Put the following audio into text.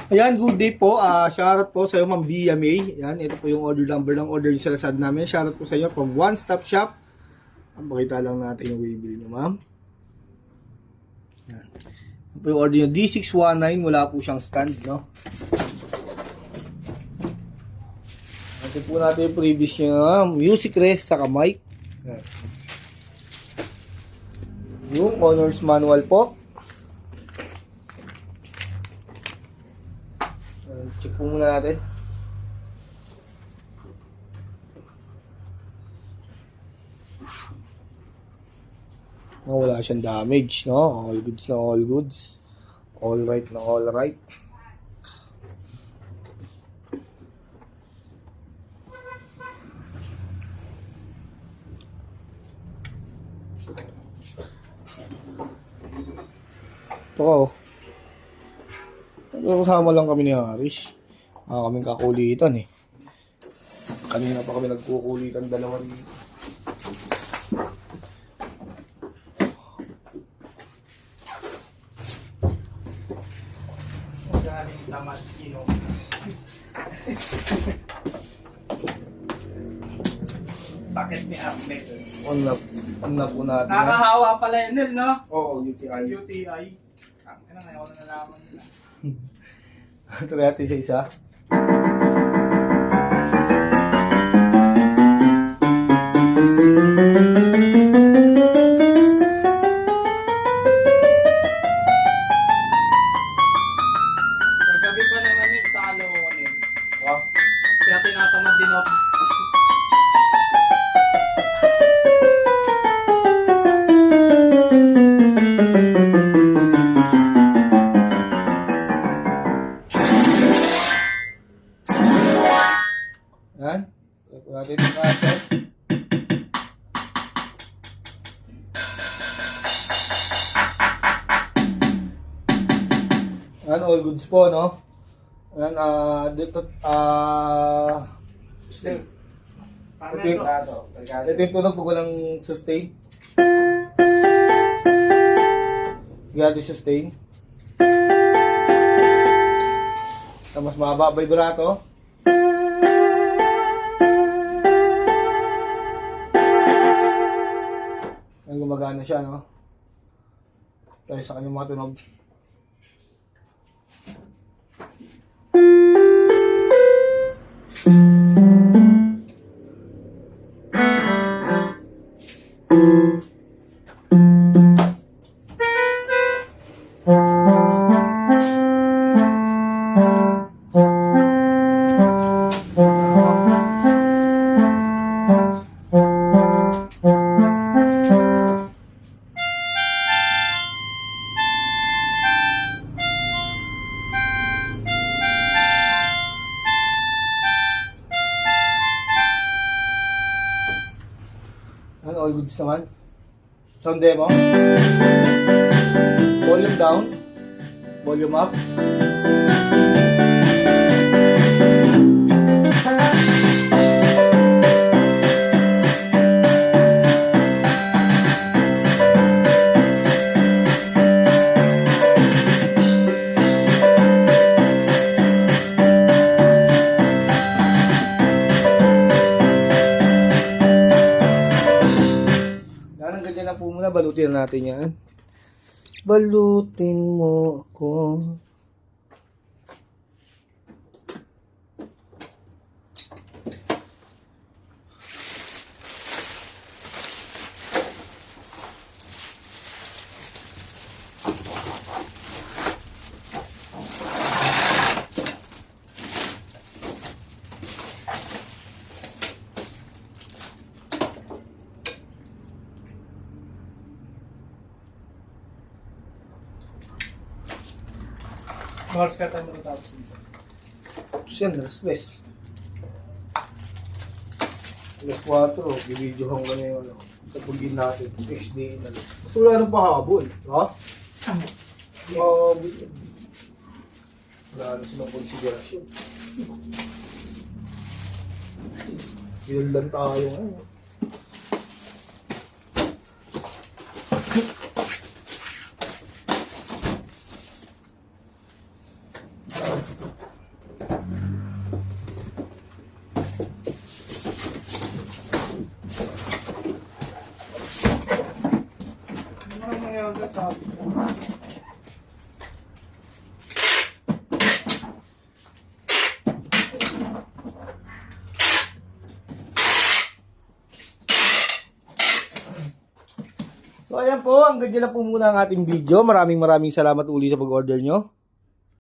Ayan, good day po. Shoutout po sa iyo, Ma'am BMA. Ayan, ito po yung order number ng order yung sa Lazada namin. Shoutout po sa iyo from One Stop Shop. Pakita lang natin yung waybill nyo, ma'am. Ayan. Ito po yung order nyo. D619. Wala po siyang stand, no? Ito po natin yung previous nyo. Music rest sa mic. Ayan. Yung owner's manual po. Check po muna natin. Wala siyang damage, no? All goods na all goods. All right na all right. Ito ka, oh. Kasama lang kami ni Haris. Kaming kakulitan eh. Kanina pa kami nagkukulitan dalawa rin. Galing tamas, Sakit ni Ahmed. On na po natin. Nakahawa pala yun, no? Oo, UTI. UTI. Ano na, ako na nalaman nila. Ito natin sa isa. Paggabi pa naman yun, talo ko kanil. Oh. Kaya tinatamad din ako. Yan. Ito natin yung kaso. Yan, all goods po, no? Yan, dito, stay. Paano Okay. ito? Ito yung tunog pag walang sustain. Grabe sustain. Tapos mahaba vibrato. Yan, gumagana siya, no? Kaya sa kanyang mga tunog. Yan, all goods naman. Sound demo. Volume down. Volume up. Yan, ganyan lang po muna. Balutin natin yan. Balutin mo ako. Mars ka tayo matapos dito. Yan, restless. Alas 4, bibidyohan ko na yung ano. Tapugin natin. XD na lang. Gusto wala nang pahabol. Ha? Pahabol. Wala na silang konsiderasyon. Yun lang tayo ngayon. ulit sabi ko. So ayan po, hanggang dyan lang po muna ang ating video. Maraming salamat uli sa pag-order nyo.